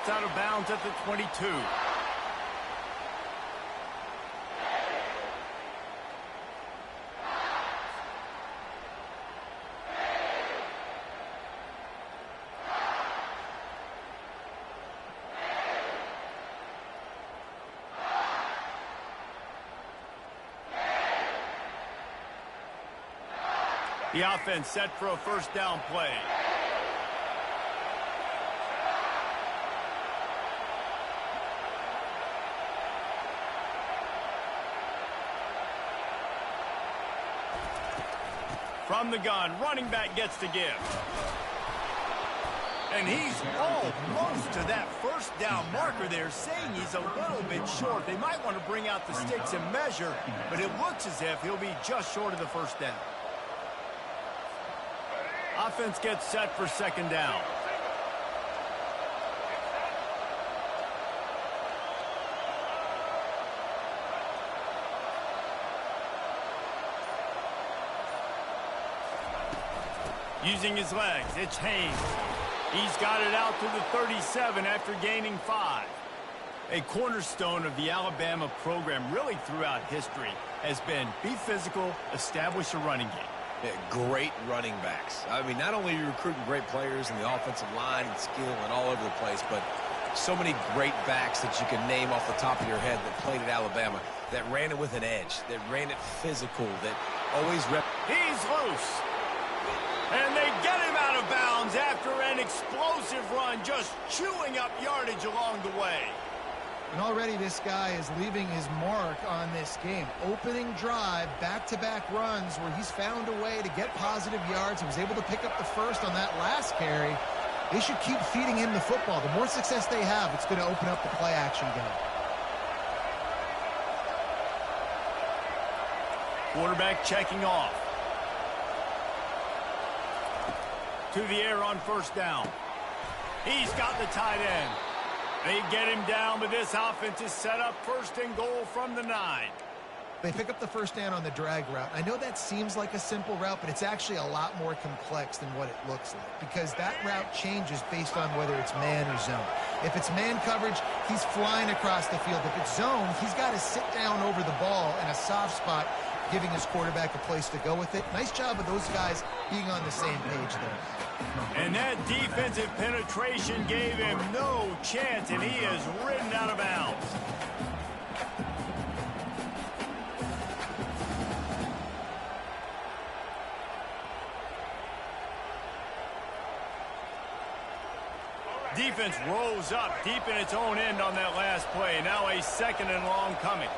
That's out of bounds at the 22. The offense set for a first down play. From the gun, running back gets to give. And he's almost to that first down marker there, saying he's a little bit short. They might want to bring out the sticks and measure, but it looks as if he'll be just short of the first down. Offense gets set for second down. Using his legs, it's Haynes. He's got it out to the 37 after gaining 5. A cornerstone of the Alabama program really throughout history has been be physical, establish a running game. Yeah, great running backs. I mean, not only are you recruiting great players in the offensive line and skill and all over the place, but so many great backs that you can name off the top of your head that played at Alabama, that ran it with an edge, that ran it physical, that always He's loose. And they get him out of bounds after an explosive run, just chewing up yardage along the way. And already this guy is leaving his mark on this game. Opening drive, back-to-back runs where he's found a way to get positive yards. He was able to pick up the first on that last carry. They should keep feeding him the football. The more success they have, it's going to open up the play-action game. Quarterback checking off. To the air on first down. He's got the tight end. They get him down, but this offense is set up first and goal from the 9. They pick up the first down on the drag route. I know that seems like a simple route, but it's actually a lot more complex than what it looks like because that route changes based on whether it's man or zone. If it's man coverage, he's flying across the field. If it's zone, he's got to sit down over the ball in a soft spot, giving his quarterback a place to go with it. Nice job of those guys being on the same page there. And that defensive penetration gave him no chance, and he is ridden out of bounds. Defense rolls up deep in its own end on that last play. Now a second and long coming.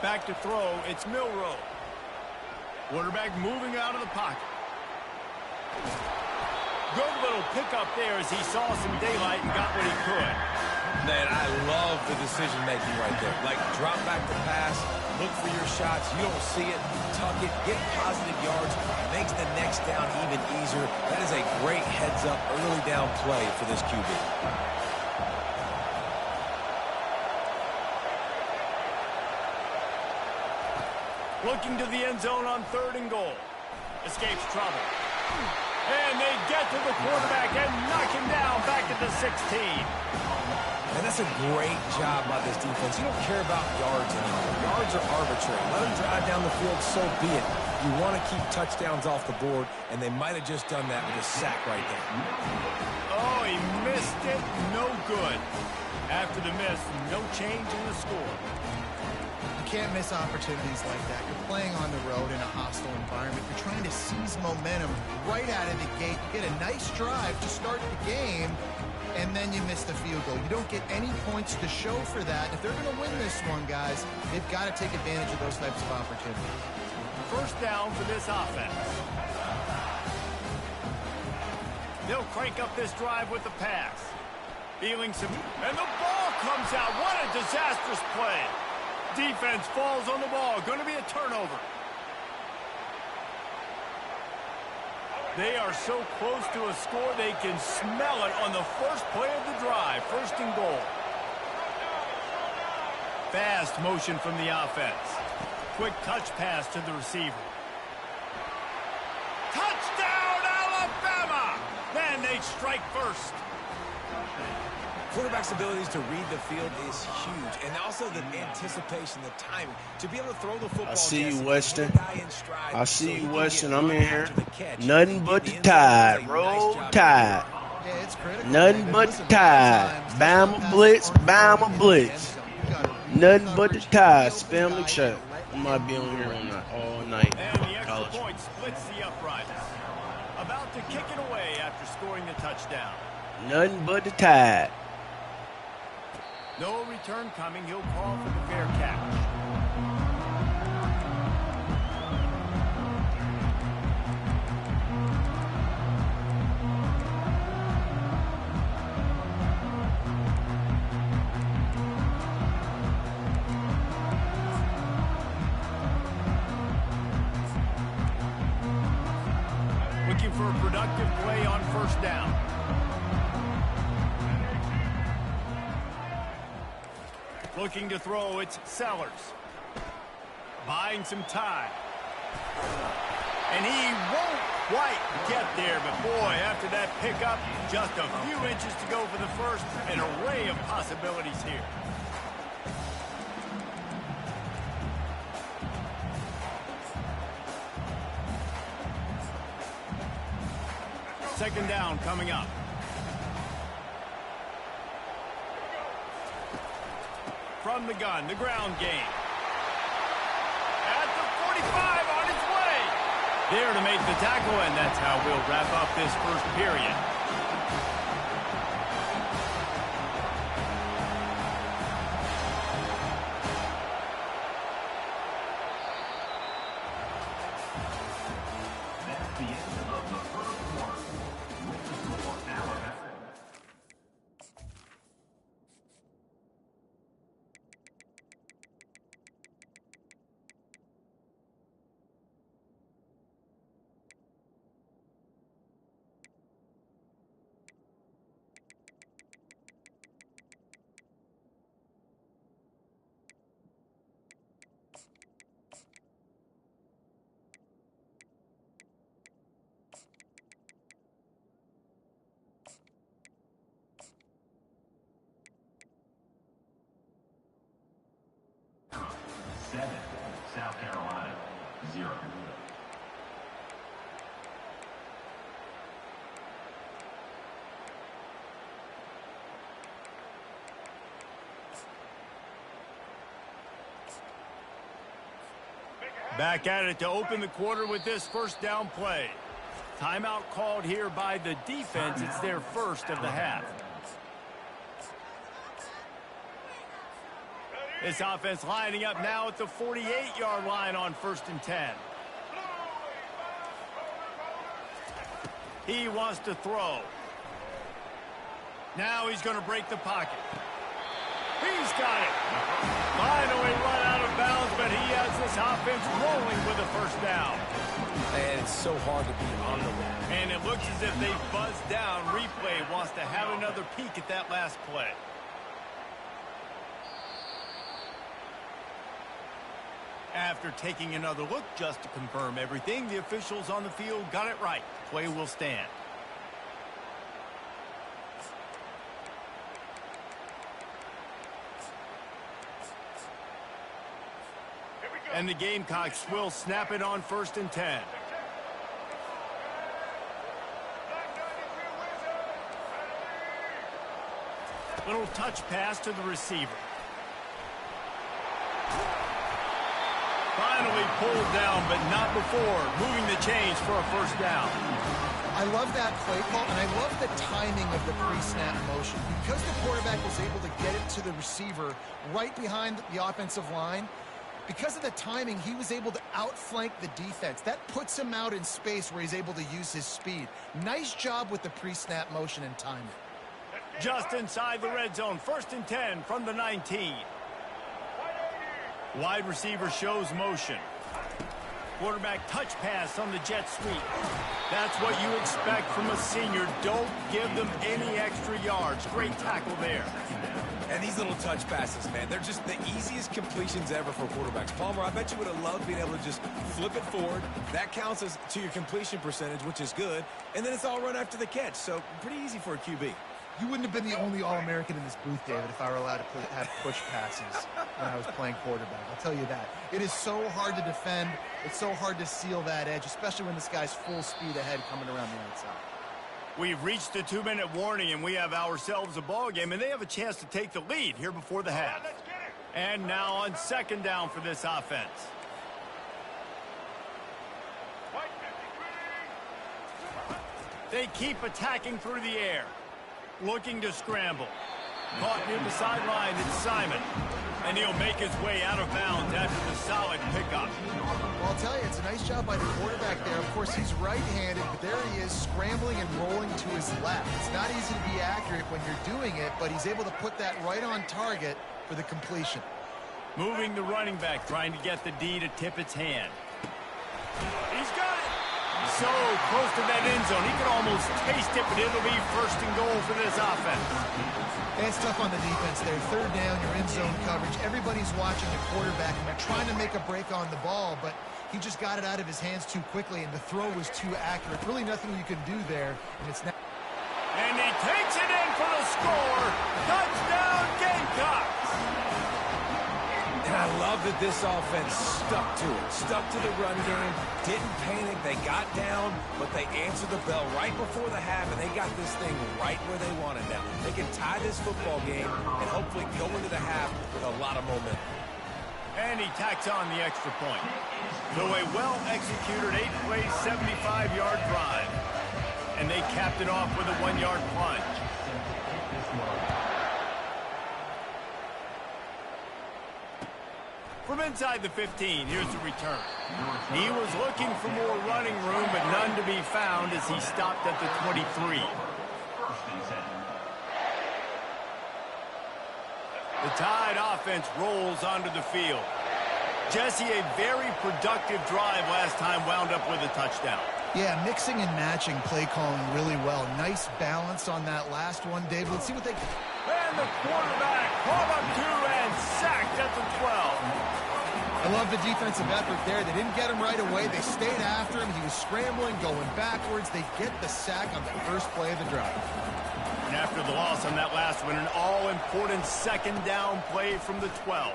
Back to throw, it's Milroe. Quarterback moving out of the pocket. Good little pickup there as he saw some daylight and got what he could. Man, I love the decision-making right there. Like, drop back the pass, look for your shots. You don't see it, tuck it, get positive yards, makes the next down even easier. That is a great heads-up, early down play for this QB. Looking to the end zone on third and goal. Escapes trouble. And they get to the quarterback and knock him down back at the 16. And that's a great job by this defense. You don't care about yards anymore. Yards are arbitrary. Let them drive down the field, so be it. You want to keep touchdowns off the board, and they might have just done that with a sack right there. Oh, he missed it. No good. After the miss, no change in the score. Can't miss opportunities like that. You're playing on the road in a hostile environment. You're trying to seize momentum right out of the gate. You get a nice drive to start the game, and then you miss the field goal. You don't get any points to show for that. If they're going to win this one, guys, they've got to take advantage of those types of opportunities. First down for this offense. They'll crank up this drive with the pass. Feeling some... And the ball comes out. What a disastrous play. Defense falls on the ball. Going to be a turnover. They are so close to a score, they can smell it on the first play of the drive. First and goal. Fast motion from the offense. Quick touch pass to the receiver. Touchdown, Alabama! Then they strike first. Quarterback's abilities to read the field is huge, and also the anticipation, the timing, to be able to throw the football. I see you, Weston. I see you, Weston. I'm in here. Nothing but the Tide. Roll Tide. Yeah, it's critical. Nothing but the Tide. Bama blitz, Bama blitz. Nothing but the Tide. Spam the check. I might be on here all night. And the extra point splits the uprights. About to kick it away after scoring the touchdown. Nothing but the Tide. No return coming. He'll call for the fair catch. Looking for a productive play on first down. Looking to throw, it's Sellers. Buying some time. And he won't quite get there, but boy, after that pickup, just a few inches to go for the first. An array of possibilities here. Second down coming up. From the gun, the ground game. At the 45 on its way. There to make the tackle, and that's how we'll wrap up this first period. South Carolina, 0. Back at it to open the quarter with this first down play. Timeout called here by the defense. It's their first of the half. This offense lining up now at the 48-yard line on 1st and 10. He wants to throw. Now he's going to break the pocket. He's got it. Finally run out of bounds, but he has this offense rolling with a first down. And it's so hard to be on the run. And it looks as if they buzzed down. Replay wants to have another peek at that last play. After taking another look just to confirm everything, the officials on the field got it right. Play will stand. And the Gamecocks will snap it on 1st and 10. Little touch pass to the receiver. Finally pulled down, but not before moving the chains for a first down. I love that play call, and I love the timing of the pre-snap motion. Because the quarterback was able to get it to the receiver right behind the offensive line, because of the timing, he was able to outflank the defense. That puts him out in space where he's able to use his speed. Nice job with the pre-snap motion and timing. Just inside the red zone, 1st and 10 from the 19. Wide receiver shows motion. Quarterback touch pass on the jet sweep. That's what you expect from a senior. Don't give them any extra yards. Great tackle there. And these little touch passes, man, they're just the easiest completions ever for quarterbacks. Palmer, I bet you would have loved being able to just flip it forward. That counts as to your completion percentage, which is good. And then it's all run after the catch, so pretty easy for a QB. You wouldn't have been the only All-American in this booth, David, if I were allowed to have push passes when I was playing quarterback. I'll tell you that. It is so hard to defend. It's so hard to seal that edge, especially when this guy's full speed ahead coming around the outside. We've reached the 2-minute warning, and we have ourselves a ball game, and they have a chance to take the lead here before the half. And now on second down for this offense. They keep attacking through the air. Looking to scramble. Caught near the sideline, it's Simon. And he'll make his way out of bounds after the solid pickup. Well, I'll tell you, it's a nice job by the quarterback there. Of course, he's right-handed, but there he is scrambling and rolling to his left. It's not easy to be accurate when you're doing it, but he's able to put that right on target for the completion. Moving the running back, trying to get the D to tip its hand. He's got it! So close to that end zone. He can almost taste it, but it'll be first and goal for this offense. It's tough on the defense there. Third down, you're in zone coverage. Everybody's watching the quarterback, and they're trying to make a break on the ball, but he just got it out of his hands too quickly, and the throw was too accurate. Really nothing you can do there, and it's now. And he takes it in for the score. Touchdown, Gamecocks! And I love that this offense stuck to it, stuck to the run game, didn't panic, they got down, but they answered the bell right before the half, and they got this thing right where they wanted now. They can tie this football game and hopefully go into the half with a lot of momentum. And he tacks on the extra point. So a well-executed 8-play, 75-yard drive. And they capped it off with a 1-yard plunge. From inside the 15, here's the return. He was looking for more running room, but none to be found as he stopped at the 23. The Tide offense rolls onto the field. Jesse, a very productive drive last time, wound up with a touchdown. Yeah, mixing and matching play calling really well. Nice balance on that last one, Dave. Let's see what they... And the quarterback called up to and sacked at the 12. I love the defensive effort there. They didn't get him right away. They stayed after him. He was scrambling, going backwards. They get the sack on the first play of the drive. And after the loss on that last one, an all-important second down play from the 12.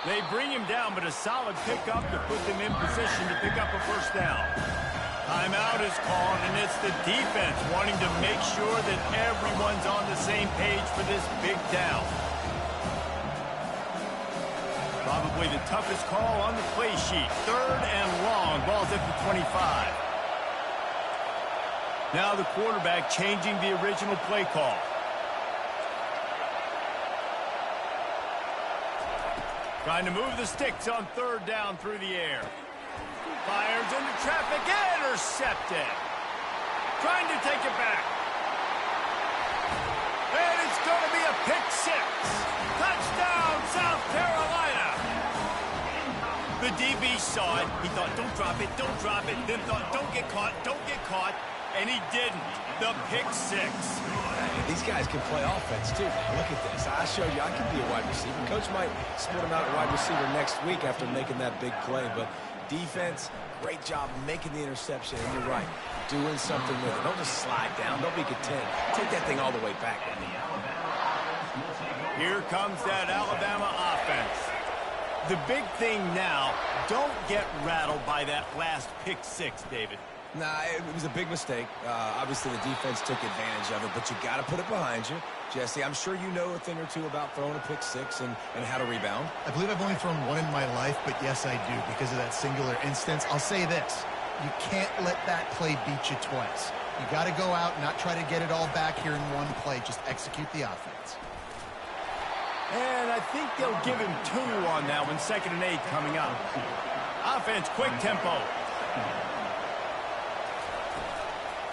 They bring him down, but a solid pickup to put them in position to pick up a first down. Timeout is called, and it's the defense wanting to make sure that everyone's on the same page for this big down. Probably the toughest call on the play sheet. Third and long. Ball's at the 25. Now the quarterback changing the original play call. Trying to move the sticks on third down through the air. Fires into traffic. Intercepted. Trying to take it back. And it's going to be a pick six. Touchdown, South Carolina. The DB saw it. He thought, don't drop it, don't drop it. Then thought, don't get caught, don't get caught. And he didn't. The pick six. These guys can play offense, too. Look at this. I showed you I can be a wide receiver. Coach might split him out at wide receiver next week after making that big play. But defense, great job making the interception. And you're right, doing something with it. Don't just slide down. Don't be content. Take that thing all the way back. Here comes that Alabama offense. The big thing now, don't get rattled by that last pick six, David. Nah, it was a big mistake. Obviously, the defense took advantage of it, but you got to put it behind you. Jesse, I'm sure you know a thing or two about throwing a pick six and how to rebound. I believe I've only thrown one in my life, but yes, I do because of that singular instance. I'll say this. You can't let that play beat you twice. You got to go out and not try to get it all back here in one play. Just execute the offense. And I think they'll give him 2 on that one. 2nd and 8 coming up. Offense, quick tempo.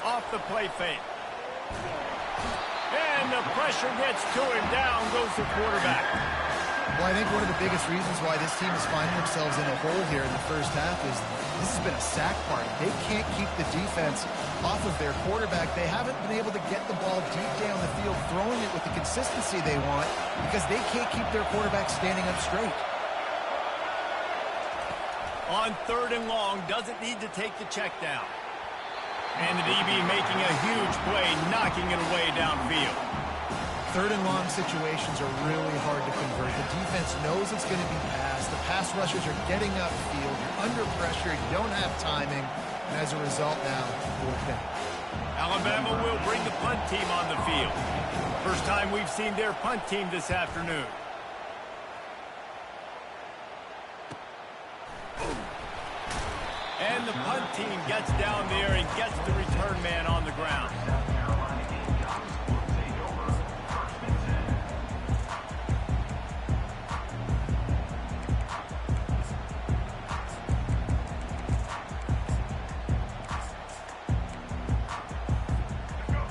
Off the play fake. And the pressure gets to him. Down goes the quarterback. Well, I think one of the biggest reasons why this team is finding themselves in a hole here in the first half is this has been a sack party. They can't keep the defense off of their quarterback. They haven't been able to get the ball deep down the field, throwing it with the consistency they want because they can't keep their quarterback standing up straight. On 3rd and long, doesn't need to take the check down. And the DB making a huge play, knocking it away downfield. 3rd and long situations are really hard to convert. The defense knows it's going to be passed. The pass rushers are getting upfield. You're under pressure. You don't have timing. And as a result now, fourth down. Alabama will bring the punt team on the field. First time we've seen their punt team this afternoon. And the punt team gets down there and gets the return man on the ground.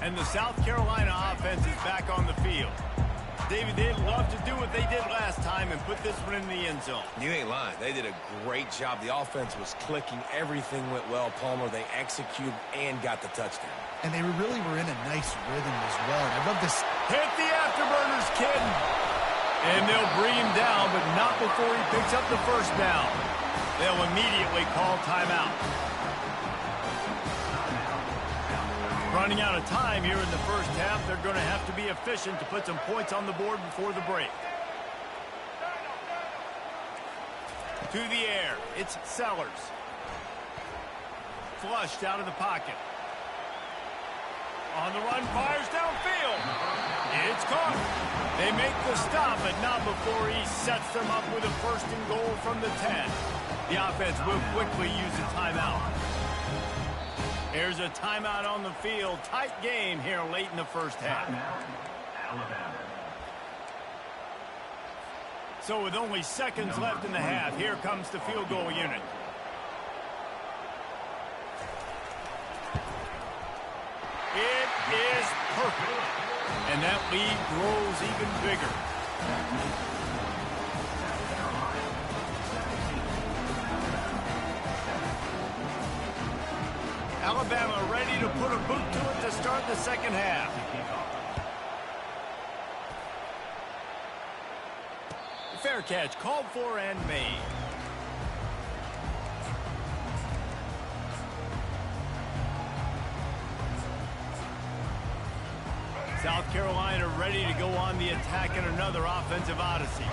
And the South Carolina offense is back on the field. David, they'd love to do what they did last time and put this one in the end zone. You ain't lying. They did a great job. The offense was clicking. Everything went well, Palmer. They executed and got the touchdown. And they really were in a nice rhythm as well. And I love this. Hit the afterburners, kid. And they'll bring him down, but not before he picks up the first down. They'll immediately call timeout. Running out of time here in the first half. They're going to have to be efficient to put some points on the board before the break. To the air. It's Sellers. Flushed out of the pocket. On the run, fires downfield. It's caught. They make the stop, but not before he sets them up with a 1st and goal from the 10. The offense will quickly use a timeout. There's a timeout on the field. Tight game here late in the first half. Alabama. So with only seconds left in the half, here comes the field goal unit. It is perfect. And that lead grows even bigger. Alabama ready to put a boot to it to start the second half. Fair catch called for and made. South Carolina ready to go on the attack in another offensive odyssey.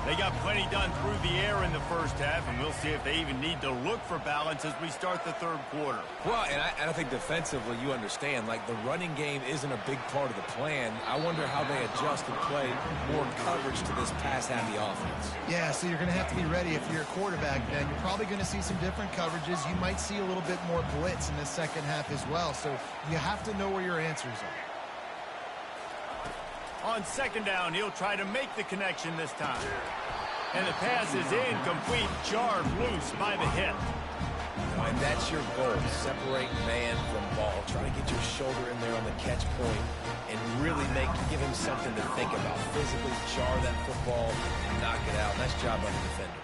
They got plenty done through the air in the first half, and we'll see if they even need to look for balance as we start the 3rd quarter. Well, and I think defensively, you understand, like the running game isn't a big part of the plan. I wonder how they adjust and play more coverage to this pass-happy offense. Yeah, so you're going to have to be ready if you're a quarterback, Ben. You're probably going to see some different coverages. You might see a little bit more blitz in the second half as well, so you have to know where your answers are. On 2nd down, he'll try to make the connection this time. And the pass is incomplete, jarred loose by the hit. And that's your goal, separate man from ball. Try to get your shoulder in there on the catch point and really give him something to think about. Physically jar that football and knock it out. Nice job by the defender.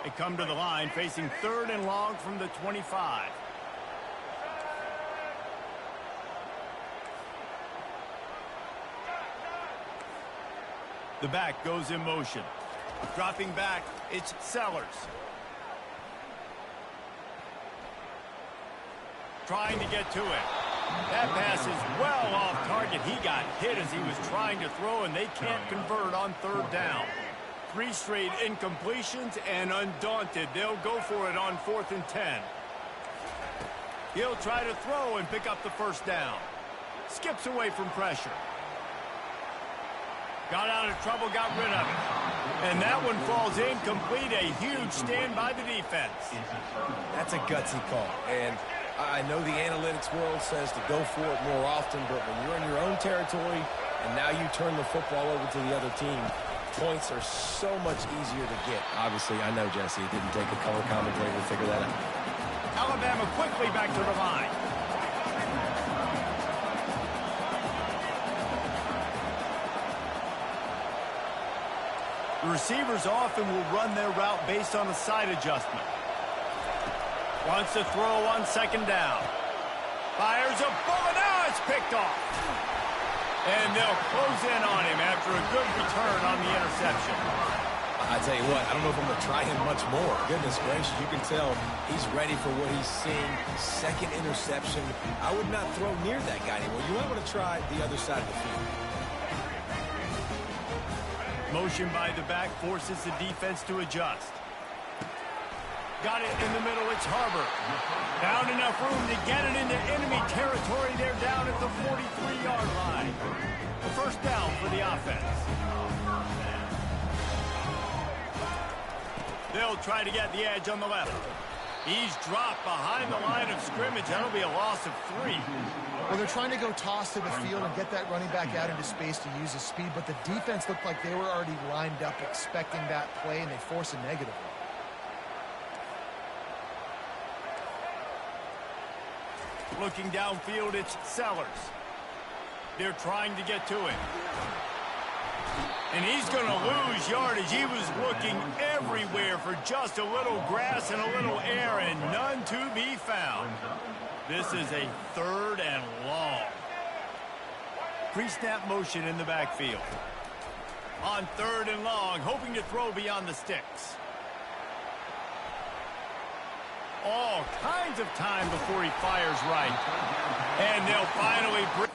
They come to the line facing 3rd and long from the 25. The back goes in motion. Dropping back, it's Sellers. Trying to get to it. That pass is well off target. He got hit as he was trying to throw, and they can't convert on 3rd down. 3 straight incompletions, and undaunted, they'll go for it on 4th and 10. He'll try to throw and pick up the first down. Skips away from pressure. Got out of trouble, got rid of it. And that one falls incomplete. A huge stand by the defense. That's a gutsy call. And I know the analytics world says to go for it more often, but when you're in your own territory and now you turn the football over to the other team, points are so much easier to get. Obviously, I know, Jesse, it didn't take a color commentator to figure that out. Alabama quickly back to the line. The receivers often will run their route based on a side adjustment. Wants to throw on second down. Fires a bullet. Now it's picked off. And they'll close in on him after a good return on the interception. I tell you what, I don't know if I'm going to try him much more. Goodness gracious, you can tell he's ready for what he's seeing. Second interception. I would not throw near that guy anymore. You might want to try the other side of the field. Motion by the back forces the defense to adjust. Got it in the middle. It's Harbor. Found enough room to get it into enemy territory. They're down at the 43-yard line. The first down for the offense. They'll try to get the edge on the left. He's dropped behind the line of scrimmage. That'll be a loss of 3. Well, they're trying to go toss to the field and get that running back out into space to use his speed, but the defense looked like they were already lined up expecting that play, and they force a negative one. Looking downfield, it's Sellers. They're trying to get to him. And he's going to lose yardage. He was looking everywhere for just a little grass and a little air, and none to be found. This is a 3rd and long. Pre-snap motion in the backfield. On 3rd and long, hoping to throw beyond the sticks. All kinds of time before he fires right. And they'll finally bring...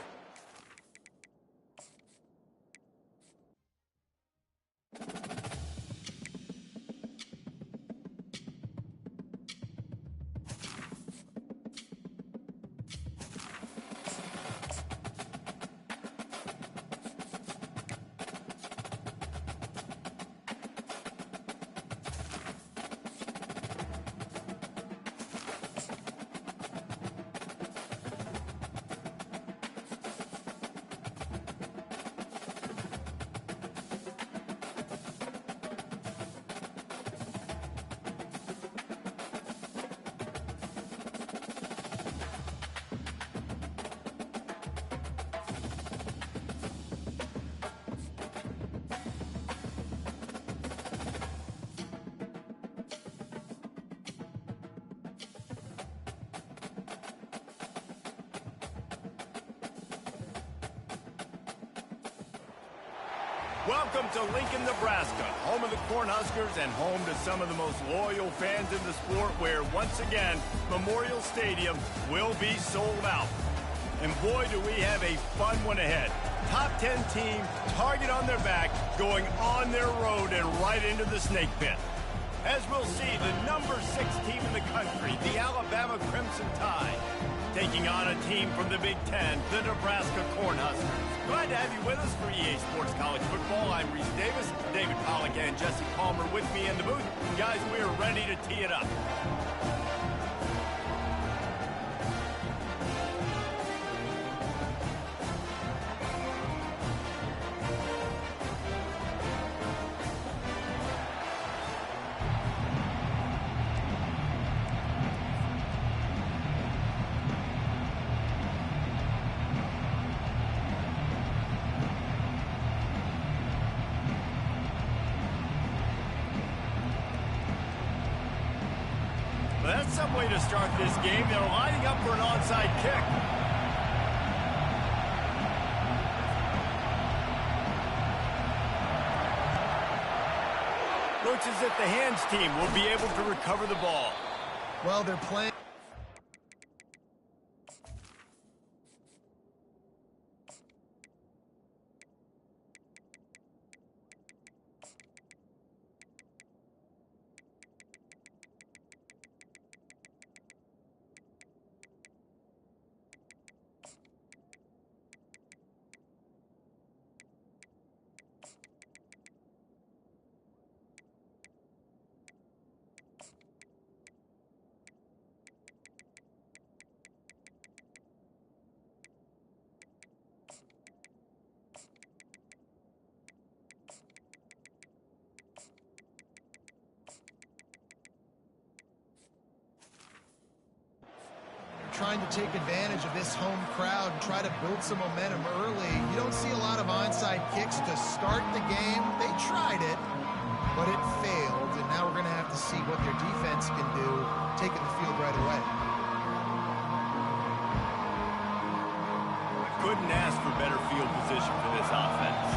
Welcome to Lincoln, Nebraska, home of the Cornhuskers and home to some of the most loyal fans in the sport, where, once again, Memorial Stadium will be sold out. And boy, do we have a fun one ahead. Top 10 team, target on their back, going on their road and right into the snake pit. As we'll see, the number 6 team in the country, the Alabama Crimson Tide, taking on a team from the Big Ten, the Nebraska Cornhuskers. Glad to have you with us for EA Sports College Football. I'm Reese Davis, David Pollack and Jesse Palmer with me in the booth. Guys, we are ready to tee it up. That's some way to start this game. They're lining up for an onside kick. Looks as if the hands team will be able to recover the ball. Well, they're playing. Trying to take advantage of this home crowd and try to build some momentum early. You don't see a lot of onside kicks to start the game. They tried it, but it failed, and now we're going to have to see what their defense can do, taking the field right away. Couldn't ask for better field position for this offense.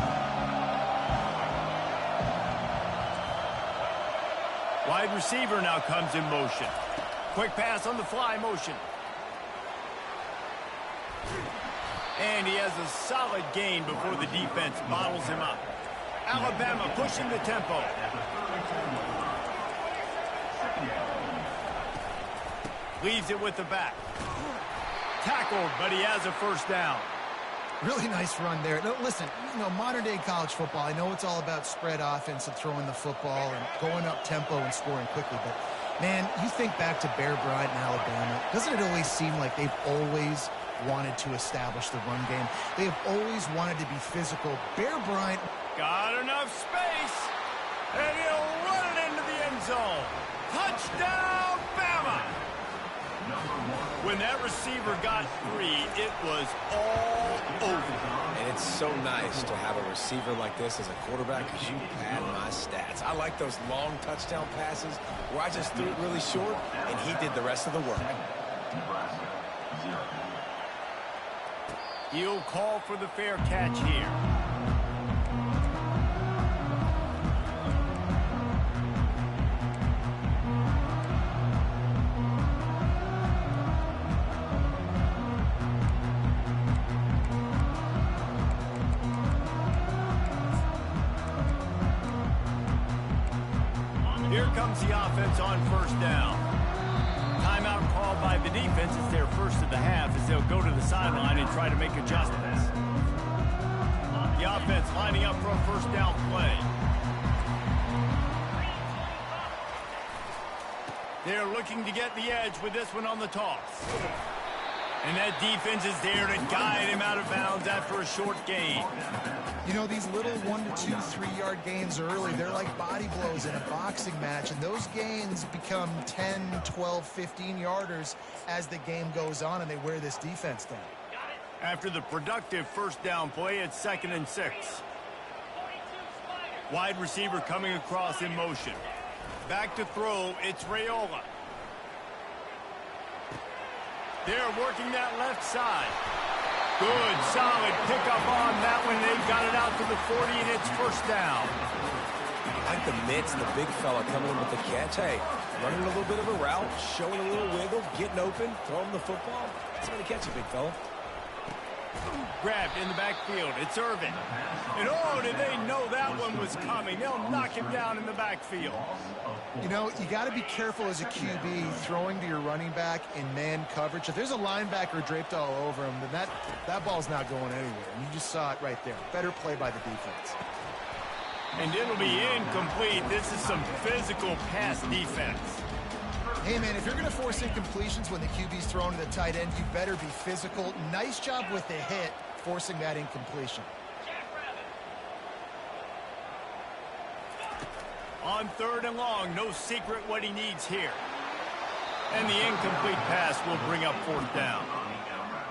Wide receiver now comes in motion. Quick pass on the fly motion. And he has a solid gain before the defense bottles him up. Alabama pushing the tempo. Leaves it with the back. Tackled, but he has a first down. Really nice run there. No, listen, modern-day college football, I know it's all about spread offense and throwing the football and going up tempo and scoring quickly, but, man, you think back to Bear Bryant in Alabama, doesn't it always seem like they've always wanted to establish the run game? They have always wanted to be physical. Bear Bryant got enough space, and he'll run it into the end zone. Touchdown, Bama! When that receiver got free, it was all over. And it's so nice to have a receiver like this as a quarterback because you pad my stats. I like those long touchdown passes where I just threw it really short, and he did the rest of the work. He'll call for the fair catch here. Here comes the offense on first down. Timeout called by the defense. It's their first of the half as they'll go to the sideline and try to make adjustments. The offense lining up for a first down play. They're looking to get the edge with this one on the toss. And that defense is there to guide him out of bounds after a short gain. These little 1 to 2, 3-yard gains early, they're like body blows in a boxing match, and those gains become 10, 12, 15-yarders as the game goes on, and they wear this defense down. After the productive first down play, it's 2nd and 6. Wide receiver coming across in motion. Back to throw, it's Raiola. They're working that left side. Good, solid pickup on that one. They've got it out to the 40, and it's first down. I like the mitts and the big fella coming in with the catch. Hey, running a little bit of a route, showing a little wiggle, getting open, throwing the football. It's going to catch a big fella. Grabbed in the backfield. It's Irvin. And oh, did they know that one was coming? They'll knock him down in the backfield. You got to be careful as a QB throwing to your running back in man coverage. If there's a linebacker draped all over him, then that ball's not going anywhere. And you just saw it right there. Better play by the defense. And it'll be incomplete. This is some physical pass defense. Hey, man, if you're going to force incompletions when the QB's thrown to the tight end, you better be physical. Nice job with the hit, forcing that incompletion. On 3rd and long, no secret what he needs here. And the incomplete pass will bring up 4th down.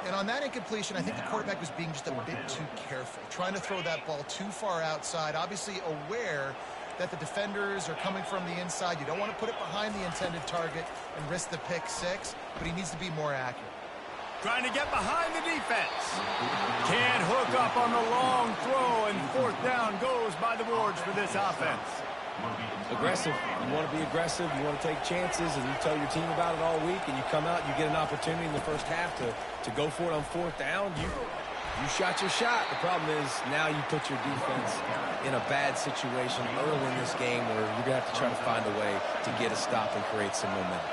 And on that incompletion, I think the quarterback was being just a bit too careful, trying to throw that ball too far outside, obviously aware that the defenders are coming from the inside. You don't want to put it behind the intended target and risk the pick 6, but he needs to be more accurate. Trying to get behind the defense. Can't hook up on the long throw, and 4th down goes by the boards for this offense. Aggressive. You want to be aggressive. You want to take chances, and you tell your team about it all week, and you come out and you get an opportunity in the first half to go for it on 4th down. You shot your shot. The problem is now you put your defense in a bad situation early in this game where you're going to have to try to find a way to get a stop and create some momentum.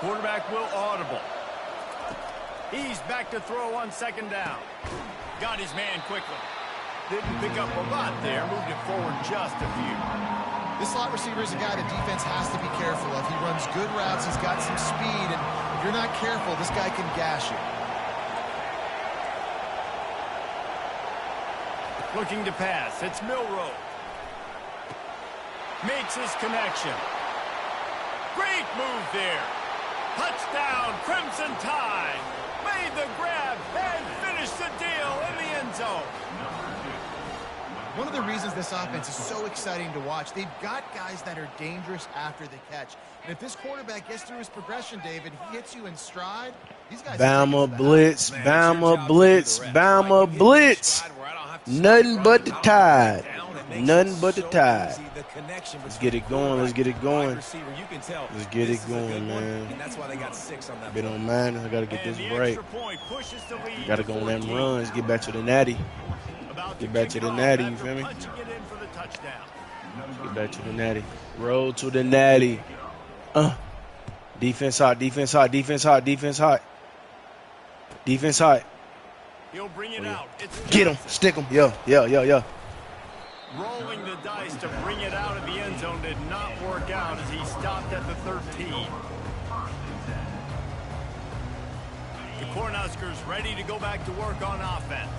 Quarterback will audible. He's back to throw on 2nd down. Got his man quickly. Didn't pick up a lot there. Moved it forward just a few. This slot receiver is a guy the defense has to be careful of. He runs good routes. He's got some speed, and if you're not careful, this guy can gash you. Looking to pass. It's Milroe. Makes his connection. Great move there. Touchdown, Crimson Tide. Made the grab. Head One of the reasons this offense is so exciting to watch, they've got guys that are dangerous after the catch. And if this quarterback gets through his progression, David, he hits you in stride, these guys Bama blitz, Bama blitz, Bama blitz. Nothing but the Tide. Nothing but the Tide. Let's get it going. Let's get it going. Let's get it going, man. Bit on mine. I got to get this right. Got to go on them runs. Get back to the natty. Get back to the natty, you feel me? Get back to the natty. Roll to the natty. Defense hot, defense hot, defense hot, defense hot. Defense hot. He'll bring it out. Get him, stick him. Yeah. Rolling the dice to bring it out of the end zone did not work out as he stopped at the 13. The Cornhuskers ready to go back to work on offense.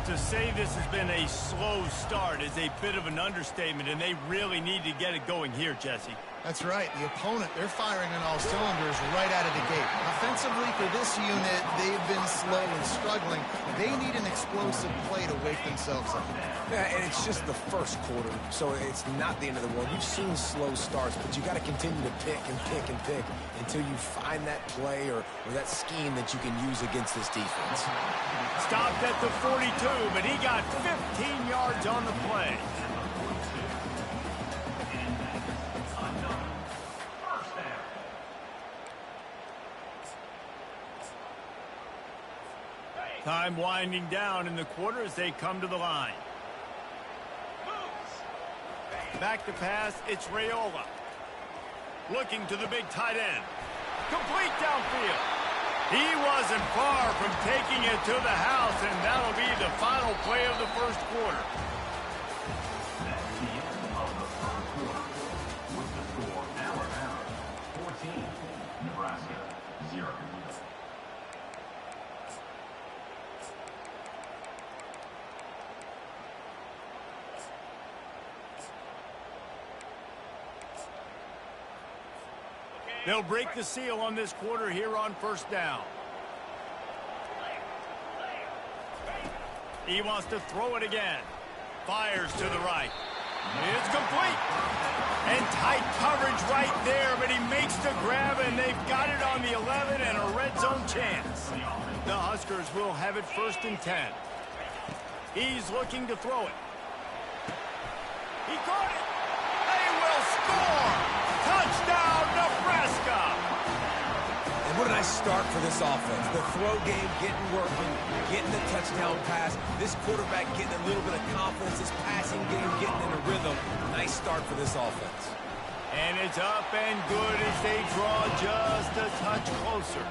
To say this has been a slow start is a bit of an understatement, and they really need to get it going here, Jesse. That's right. The opponent, they're firing on all cylinders right out of the gate. Offensively, for this unit, they've been slow and struggling. They need an explosive play to wake themselves up. Yeah, and it's just the first quarter, so it's not the end of the world. You've seen slow starts, but you got to continue to pick and pick and pick until you find that play or that scheme that you can use against this defense. Stopped at the 42, but he got 15 yards on the play. Time winding down in the quarter as they come to the line. Back to pass, it's Raiola. Looking to the big tight end. Complete downfield. He wasn't far from taking it to the house, and that'll be the final play of the first quarter. That's the end of the first quarter. With the score, Alabama 14, Nebraska 0. They'll break the seal on this quarter here on first down. He wants to throw it again. Fires to the right. It's complete. And tight coverage right there, but he makes the grab, and they've got it on the 11 and a red zone chance. The Huskers will have it 1st and 10. He's looking to throw it. He caught it. They will score. Touchdown, Nebraska! And what a nice start for this offense. The throw game getting working, getting the touchdown pass. This quarterback getting a little bit of confidence. This passing game getting in a rhythm. Nice start for this offense. And it's up and good as they draw just a touch closer.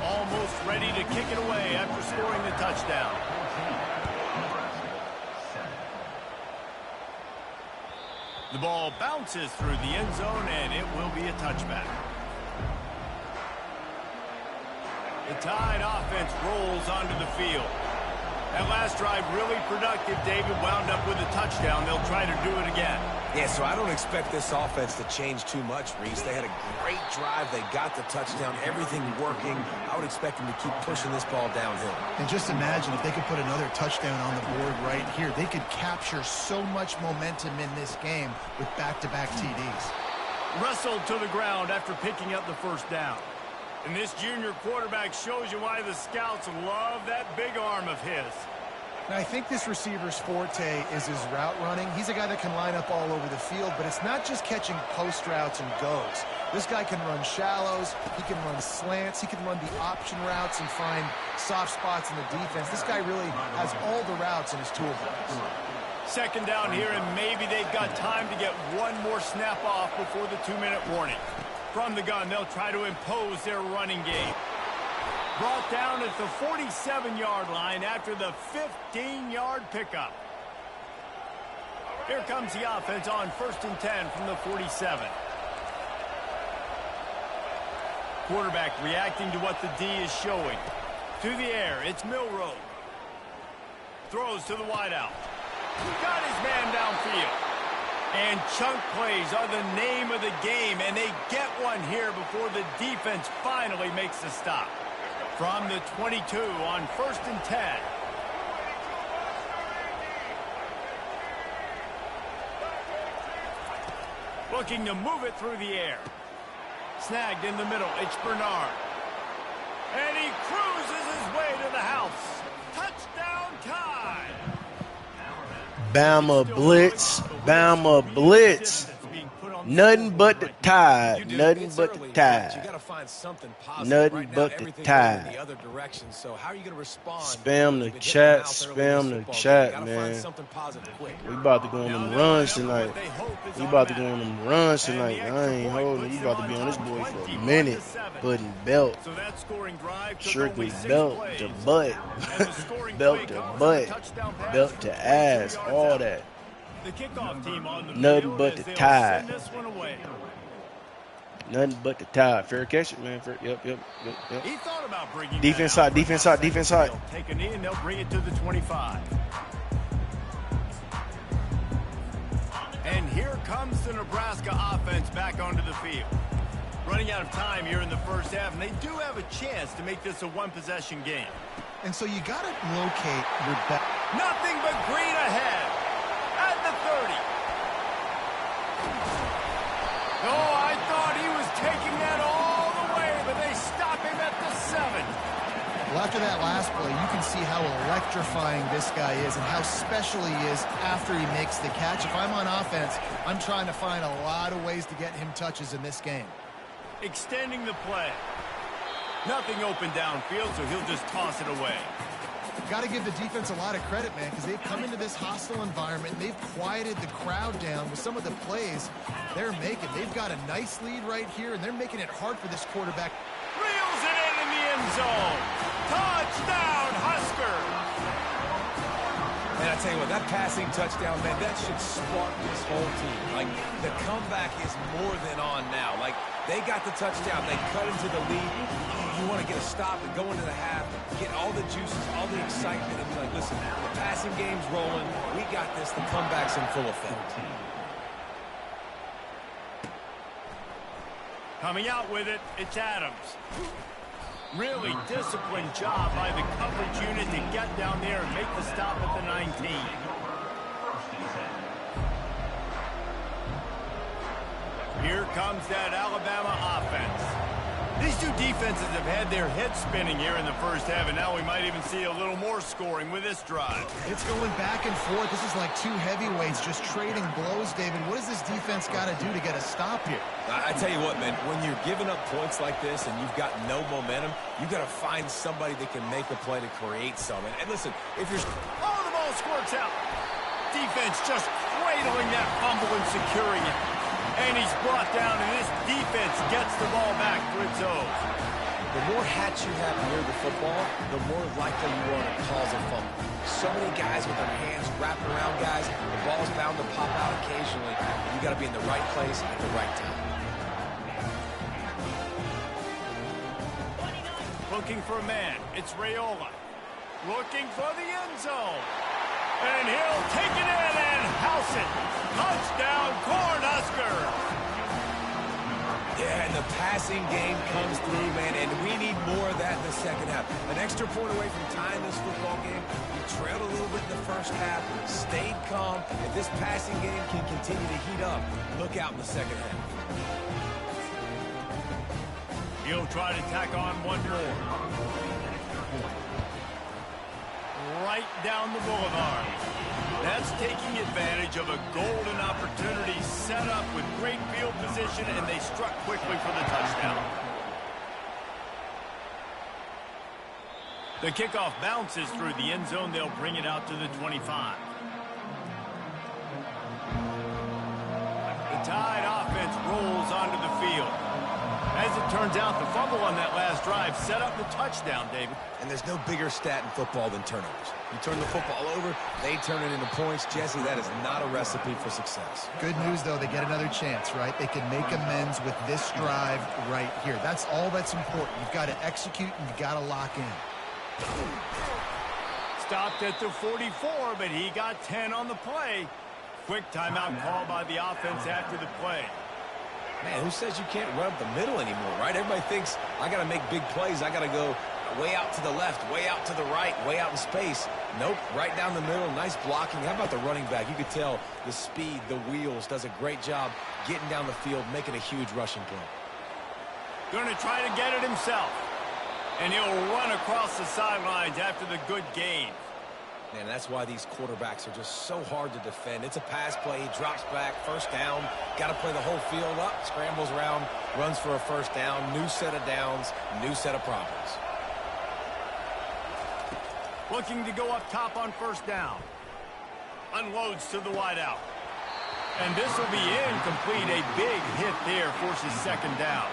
Almost ready to kick it away after scoring the touchdown. The ball bounces through the end zone, and it will be a touchback. The Tide offense rolls onto the field. That last drive really productive. David wound up with a touchdown. They'll try to do it again. Yeah, so I don't expect this offense to change too much, Reese. They had a great drive. They got the touchdown. Everything working. I would expect them to keep pushing this ball downhill. And just imagine if they could put another touchdown on the board right here. They could capture so much momentum in this game with back-to-back TDs. Wrestled to the ground after picking up the first down. And this junior quarterback shows you why the scouts love that big arm of his. Now, I think this receiver's forte is his route running. He's a guy that can line up all over the field, but it's not just catching post routes and goes. This guy can run shallows, he can run slants, he can run the option routes and find soft spots in the defense. This guy really has all the routes in his toolbox. 2nd down here, and maybe they've got time to get one more snap off before the 2-minute warning. From the gun, they'll try to impose their running game. Brought down at the 47-yard line after the 15-yard pickup. Here comes the offense on 1st and 10 from the 47. Quarterback reacting to what the D is showing. To the air, it's Milroe. Throws to the wideout. Got his man downfield. And chunk plays are the name of the game, and they get one here before the defense finally makes the stop. From the 22 on 1st and 10. Looking to move it through the air. Snagged in the middle. It's Bernard. And he cruises his way to the house. Touchdown Tide. Bama blitz. Bama blitz. Nothing but the Tide. Nothing but the Tide. You got to find something positive. Nothing right but now, the everything's Tide. going the other direction. So how are you going to respond? Spam the chat. Spam the chat, man. We about to go on them runs tonight. We about to go on them runs tonight. I ain't holding. You about to be on this boy for a minute. Putting belt. Strictly belt to butt. Belt to butt. Belt to ass. All that. The kickoff team on the Nothing but the Tide. Nothing but the Tide. Fair catch it, man. Yep. He thought about bringing defense side, defense side, defense side. Take a knee and they'll bring it to the 25. And here comes the Nebraska offense back onto the field. Running out of time here in the first half, and they do have a chance to make this a one-possession game. And so you got to locate your back. Nothing but green ahead. At the 30. Oh, I thought he was taking that all the way, but they stop him at the 7. Well, after that last play, you can see how electrifying this guy is and how special he is after he makes the catch. If I'm on offense, I'm trying to find a lot of ways to get him touches in this game. Extending the play. Nothing open downfield, so he'll just toss it away. Got to give the defense a lot of credit, man, because they've come into this hostile environment. They've quieted the crowd down with some of the plays they're making. They've got a nice lead right here, and they're making it hard for this quarterback. Reels it in the end zone. Touchdown, Husker. And I tell you what, that passing touchdown, man, that should spark this whole team. Like, the comeback is more than on now. Like, they got the touchdown. They cut into the lead. You want to get a stop and go into the half, get all the juices, all the excitement, and be like, listen, the passing game's rolling. We got this. The comeback's in full effect. Coming out with it, it's Adams. Really disciplined job by the coverage unit to get down there and make the stop at the 19. Here comes that Alabama offense. These two defenses have had their heads spinning here in the first half, and now we might even see a little more scoring with this drive. It's going back and forth. This is like two heavyweights just trading blows, David. What does this defense got to do to get a stop here? I tell you what, man, when you're giving up points like this and you've got no momentum, you got to find somebody that can make a play to create some. And listen, if you're... Oh, the ball squirts out. Defense just cradling that fumble and securing it. And he's brought down, and this defense gets the ball back for its own. The more hats you have near the football, the more likely you are to cause a fumble. So many guys with their hands wrapped around guys, the ball's bound to pop out occasionally. You got to be in the right place at the right time. Looking for a man. It's Raiola. Looking for the end zone. And he'll take it in and house it. Touchdown, Cornhuskers. Yeah, and the passing game comes through, man, and we need more of that in the second half. An extra point away from tying this football game. We trailed a little bit in the first half, stayed calm. If this passing game can continue to heat up, look out in the second half. He'll try to tack on one more. Right down the boulevard. That's taking advantage of a golden opportunity set up with great field position, and they struck quickly for the touchdown. The kickoff bounces through the end zone. They'll bring it out to the 25. The Tide offense rolls onto the field. As it turns out, the fumble on that last drive set up the touchdown, David. And there's no bigger stat in football than turnovers. You turn the football over, they turn it into points. Jesse, that is not a recipe for success. Good news, though, they get another chance, right? They can make amends with this drive right here. That's all that's important. You've got to execute and you've got to lock in. Stopped at the 44, but he got 10 on the play. Quick timeout call by the offense after the play. Man, who says you can't run up the middle anymore, right? Everybody thinks, I got to make big plays. I got to go way out to the left, way out to the right, way out in space. Nope, right down the middle. Nice blocking. How about the running back? You could tell the speed, the wheels, does a great job getting down the field, making a huge rushing play. Going to try to get it himself. And he'll run across the sidelines after the good gain. And that's why these quarterbacks are just so hard to defend. It's a pass play, he drops back, first down. Got to play the whole field up, scrambles around, runs for a first down, new set of downs, new set of problems. Looking to go up top on first down. Unloads to the wideout. And this will be incomplete. A big hit there forces second down.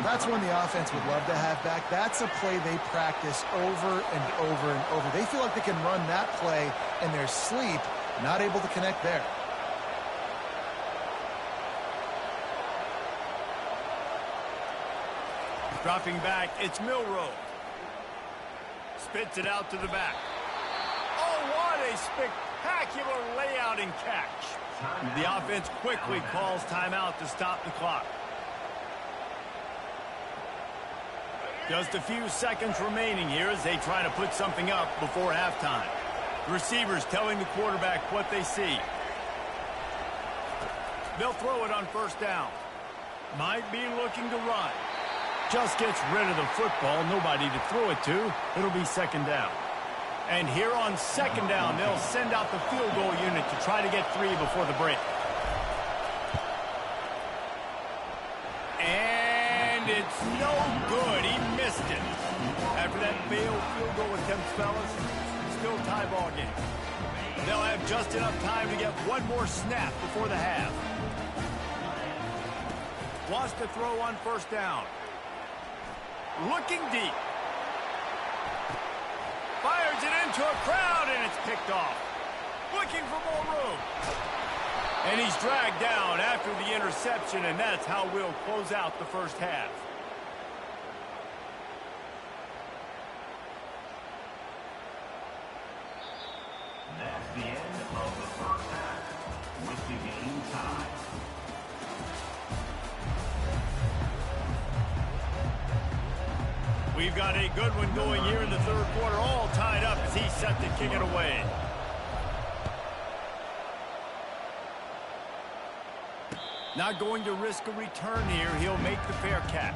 That's one the offense would love to have back. That's a play they practice over and over and over. They feel like they can run that play in their sleep, not able to connect there. Dropping back, it's Milrow. Spits it out to the back. Oh, what a spectacular layout and catch. The offense quickly calls timeout to stop the clock. Just a few seconds remaining here as they try to put something up before halftime. The receivers telling the quarterback what they see. They'll throw it on first down. Might be looking to run. Just gets rid of the football. Nobody to throw it to. It'll be second down. And here on second down, they'll send out the field goal unit to try to get 3 before the break. And it's no good. He missed it. After that failed field goal attempt, fellas, still tie ball game. They'll have just enough time to get one more snap before the half. Wants to throw on first down. Looking deep. Fires it into a crowd, and it's picked off. Looking for more room. And he's dragged down after the interception, and that's how we'll close out the first half. That's the end of the first half, with the game tied. We've got a good one going here in the third quarter, all tied up as he's set to kick it away. Not going to risk a return here. He'll make the fair catch.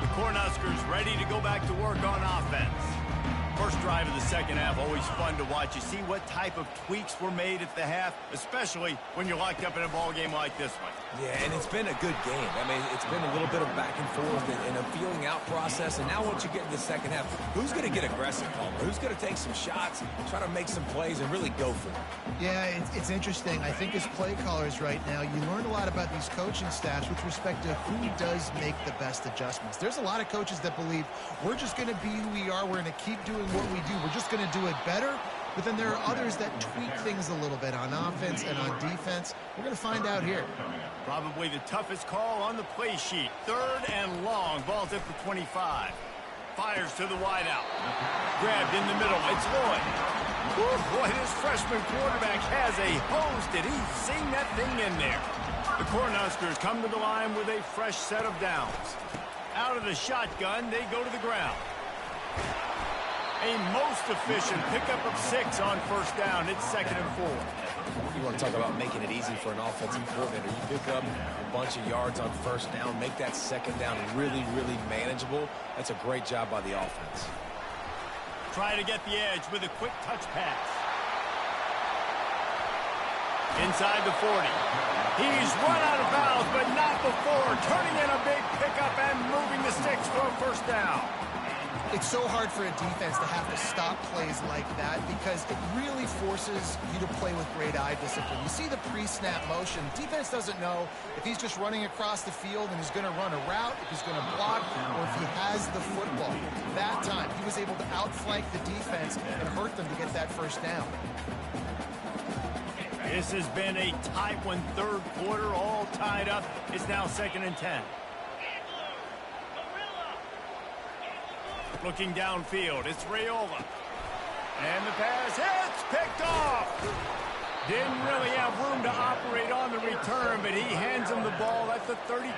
The Cornhuskers ready to go back to work on offense. First drive of the second half, always fun to watch. You see what type of tweaks were made at the half, especially when you're locked up in a ball game like this one. Yeah, and it's been a good game. I mean, it's been a little bit of back and forth and a feeling out process. And now once you get in the second half, who's going to get aggressive, Palmer? Who's going to take some shots, try to make some plays, and really go for it? Yeah, it's interesting. I think as play callers right now, you learn a lot about these coaching staffs with respect to who does make the best adjustments. There's a lot of coaches that believe we're just going to be who we are. We're going to keep doing what we do. We're just going to do it better. But then there are others that tweak things a little bit on offense and on defense. We're going to find out here. Probably the toughest call on the play sheet. Third and long. Ball's at the 25. Fires to the wideout. Grabbed in the middle. It's Lloyd. Woo, boy, this freshman quarterback has a hose. Did he sing that thing in there? The Cornhuskers come to the line with a fresh set of downs. Out of the shotgun, they go to the ground. A most efficient pickup of 6 on first down. It's 2nd and 4. You want to talk about making it easy for an offensive coordinator. You pick up a bunch of yards on first down, make that second down really, really manageable. That's a great job by the offense. Try to get the edge with a quick touch pass. Inside the 40. He's run out of bounds, but not before. Turning in a big pickup and moving the sticks for a first down. It's so hard for a defense to have to stop plays like that because it really forces you to play with great eye discipline. You see the pre-snap motion. Defense doesn't know if he's just running across the field and he's going to run a route, if he's going to block, or if he has the football. That time, he was able to outflank the defense and hurt them to get that first down. This has been a tight one, third quarter, all tied up. It's now 2nd and 10. Looking downfield, it's Raiola. And the pass hits, picked off. Didn't really have room to operate on the return, but he hands him the ball at the 32.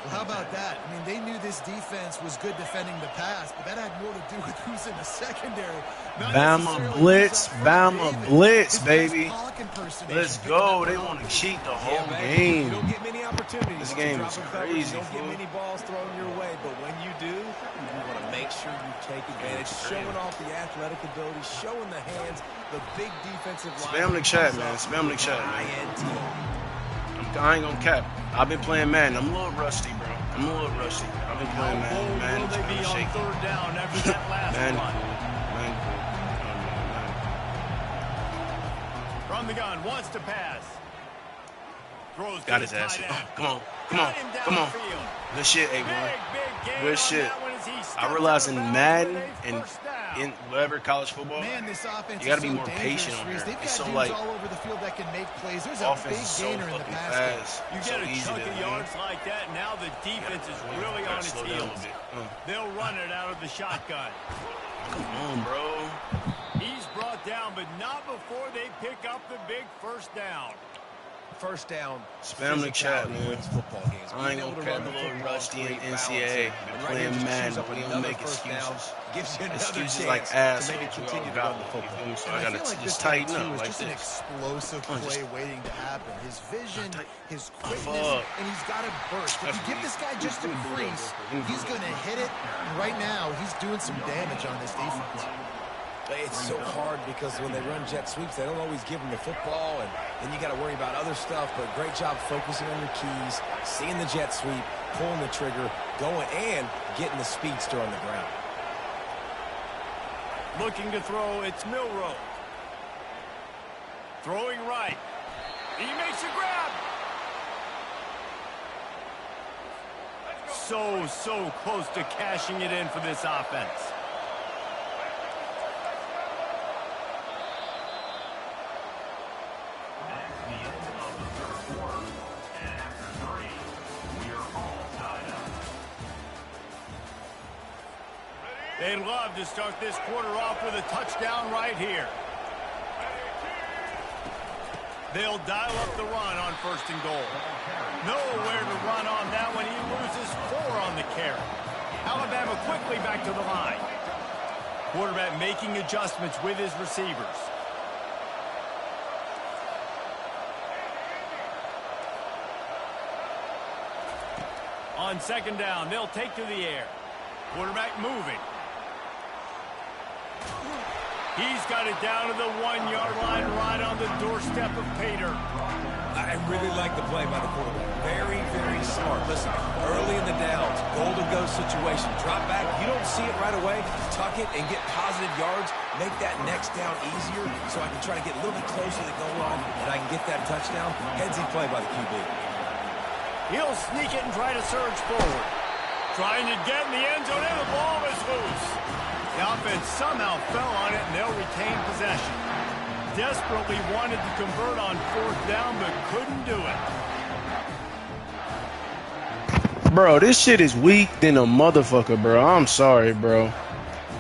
Well, how about that? I mean, they knew this defense was good defending the pass, but that had more to do with who's in the secondary. Bama blitz, Bama blitz, baby. Let's go. They want to cheat the whole game. You don't get many opportunities. This game is You crazy. don't get many balls thrown your way, but when you do, you want to make sure you take advantage, showing off the athletic ability, showing the hands, the big defensive line. Spam the chat, man. Spam the chat, man. I ain't gonna cap. I've been playing Madden. I'm a little rusty, bro. I'm a little rusty. I've been playing Madden. Man, Will they be on third down after that last run? From the gun, wants to pass. Throws got his ass. Come on. Come on. Come on. Good shit, A1. Good shit. I realize in Madden and in whatever college football, man, this offense you got to be so more patient on They've there. got It's so dudes like all over the field that can make plays. There's a big gainer in the pass fast. You so get a easy chunk to of yards like that, now the defense is really on its heels. They'll run it out of the shotgun. Come on, bro. He's brought down, but not before they pick up the big first down. First down. Spam the chat, man. Football games. I ain't gonna cap a little rusty in NCAA. Been playing Madden, we don't make excuses. Gives you Excuses like ass. to maybe continue to run the football. So And I gotta feel like just this guy, tighten too, up is like just an this. explosive play waiting to happen. His vision, his quickness, Fuck. and he's got a burst. If you give this guy just a crease, he's going to hit it. And right now, he's doing some damage on this defense. It's so hard because when they run jet sweeps, they don't always give them the football, and then you got to worry about other stuff. But great job focusing on your keys, seeing the jet sweep, pulling the trigger, going, and getting the speedster on the ground. Looking to throw, it's Milrow. Throwing right. He makes a grab. So close to cashing it in for this offense. They'd love to start this quarter off with a touchdown right here. They'll dial up the run on first and goal. Nowhere to run on that one. He loses 4 on the carry. Alabama quickly back to the line. Quarterback making adjustments with his receivers. On second down, they'll take to the air. Quarterback moving. He's got it down to the 1-yard line right on the doorstep of Pater. I really like the play by the quarterback. Very, very smart. Listen, early in the downs, golden go situation. Drop back. You don't see it right away. Tuck it and get positive yards. Make that next down easier so I can try to get a little bit closer to the goal line and I can get that touchdown. Headsy play by the QB. He'll sneak it and try to surge forward. Trying to get in the end zone, and the ball is loose. The offense somehow fell on it, and they'll retain possession. Desperately wanted to convert on fourth down, but couldn't do it. Bro, this shit is weak than a motherfucker, bro. I'm sorry, bro.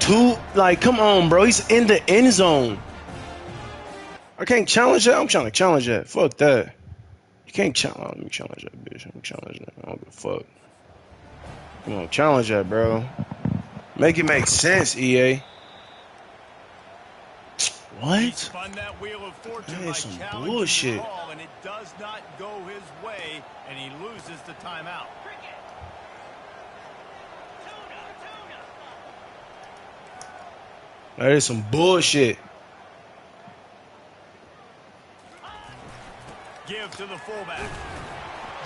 Come on, bro. He's in the end zone. I can't challenge that. I'm trying to challenge that. Fuck that. You can't challenge. Let me challenge that, bitch. I'm challenging that. I don't give a fuck. Come on, challenge that, bro. Make it make sense, EA. What? Spun that wheel of fortune That by is some challenging bullshit. the call, and it does not go his way, and he loses the timeout. That is some bullshit. Give to the fullback.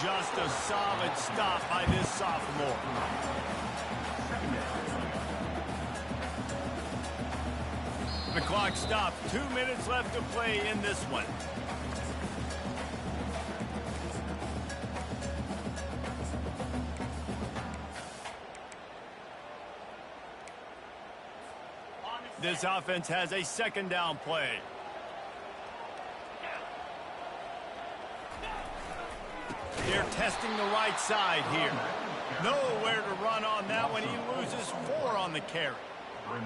Just a solid stop by this sophomore. The clock stopped. 2 minutes left to play in this one. This offense has a second down play. They're testing the right side here. Nowhere to run on that one. He loses 4 on the carry.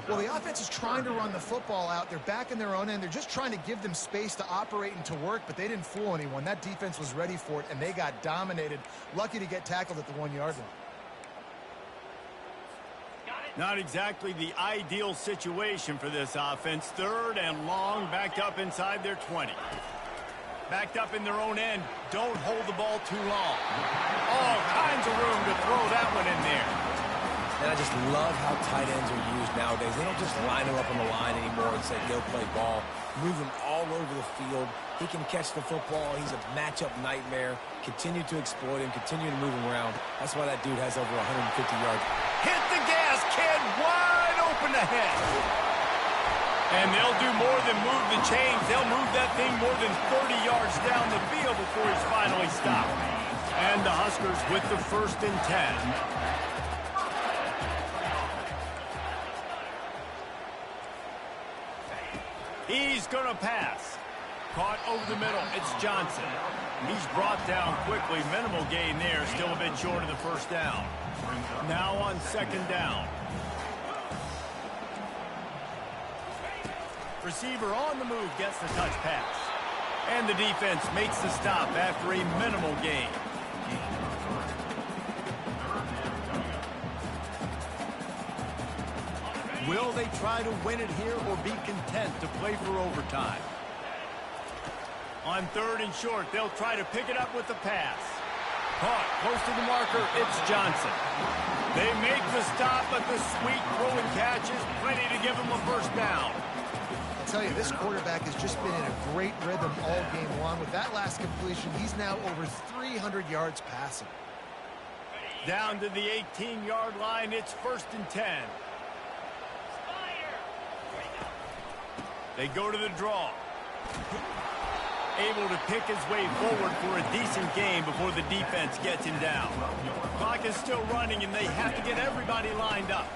Well, the offense is trying to run the football out. They're back in their own end. They're just trying to give them space to operate and to work, but they didn't fool anyone. That defense was ready for it, and they got dominated. Lucky to get tackled at the 1-yard line. Not exactly the ideal situation for this offense. 3rd and long, backed up inside their 20. Backed up in their own end. Don't hold the ball too long. All kinds of room to throw that one in there. And I just love how tight ends are used nowadays. They don't just line them up on the line anymore and say, go play ball. Move him all over the field. He can catch the football. He's a matchup nightmare. Continue to exploit him. Continue to move him around. That's why that dude has over 150 yards. Hit the gas, kid. Wide open ahead. And they'll do more than move the chains. They'll move that thing more than 30 yards down the field before he's finally stopped. And the Huskers with the 1st and 10. He's going to pass. Caught over the middle. It's Johnson. He's brought down quickly. Minimal gain there. Still a bit short of the 1st down. Now on 2nd down. Receiver on the move gets the touch pass. And the defense makes the stop after a minimal gain. Will they try to win it here or be content to play for overtime? On 3rd and short, they'll try to pick it up with the pass. Caught close to the marker, it's Johnson. They make the stop, but the sweet throw and catch is plenty to give them a 1st down. I'll tell you, this quarterback has just been in a great rhythm all game long. With that last completion, he's now over 300 yards passing. Down to the 18-yard line, it's 1st and 10. They go to the draw. Able to pick his way forward for a decent game before the defense gets him down. Clock is still running, and they have to get everybody lined up.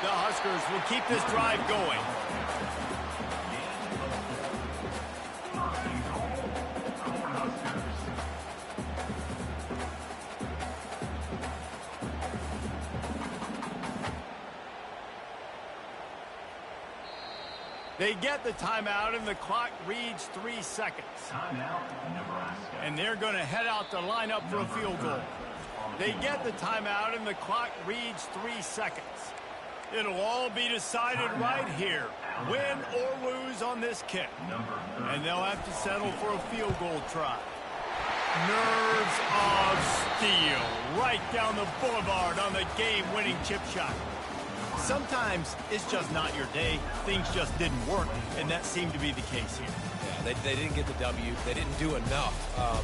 The Huskers will keep this drive going. They get the timeout, and the clock reads 3 seconds. Timeout, Nebraska. And they're going to head out to line up for a field goal. They get the timeout, and the clock reads 3 seconds. It'll all be decided right here, win or lose on this kick. And they'll have to settle for a field goal try. Nerves of steel right down the boulevard on the game-winning chip shot. Sometimes it's just not your day. Things just didn't work, and that seemed to be the case here. Yeah, they didn't get the W. They didn't do enough.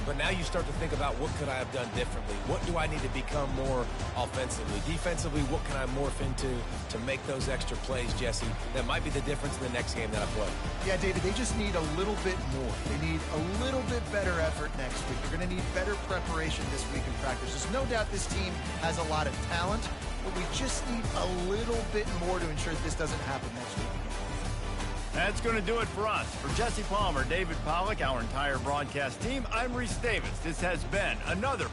But now you start to think about, what could I have done differently? What do I need to become more offensively? Defensively, what can I morph into to make those extra plays, Jesse? That might be the difference in the next game that I play. Yeah, David, they just need a little bit more. They need a little bit better effort next week. They're going to need better preparation this week in practice. There's no doubt this team has a lot of talent, but we just need a little bit more to ensure that this doesn't happen next week. That's going to do it for us. For Jesse Palmer, David Pollack, our entire broadcast team, I'm Reese Davis. This has been another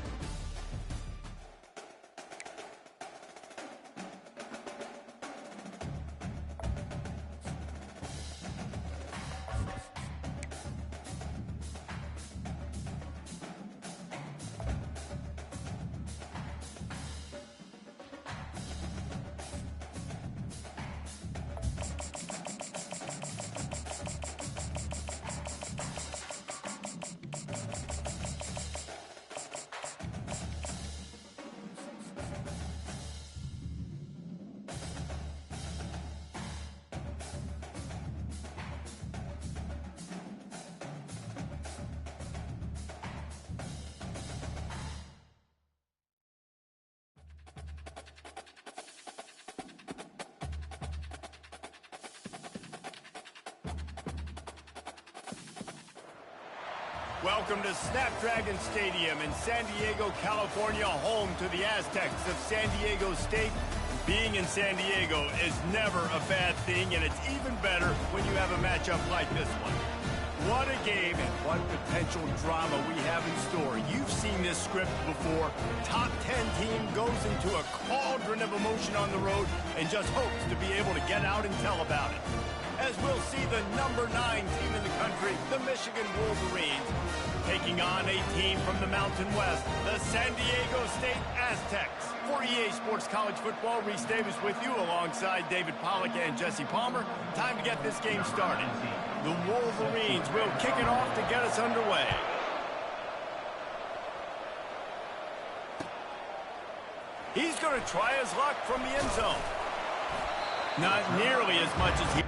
Welcome to Snapdragon Stadium in San Diego, California, home to the Aztecs of San Diego State. Being in San Diego is never a bad thing, and it's even better when you have a matchup like this one. What a game and what potential drama we have in store. You've seen this script before. Top 10 team goes into a cauldron of emotion on the road and just hopes to be able to get out and tell about it. As we'll see the number 9 team in the country, the Michigan Wolverines, taking on a team from the Mountain West, the San Diego State Aztecs. For EA Sports College Football, Reese Davis with you alongside David Pollack and Jesse Palmer. Time to get this game started. The Wolverines will kick it off to get us underway. He's going to try his luck from the end zone. Not nearly as much as he...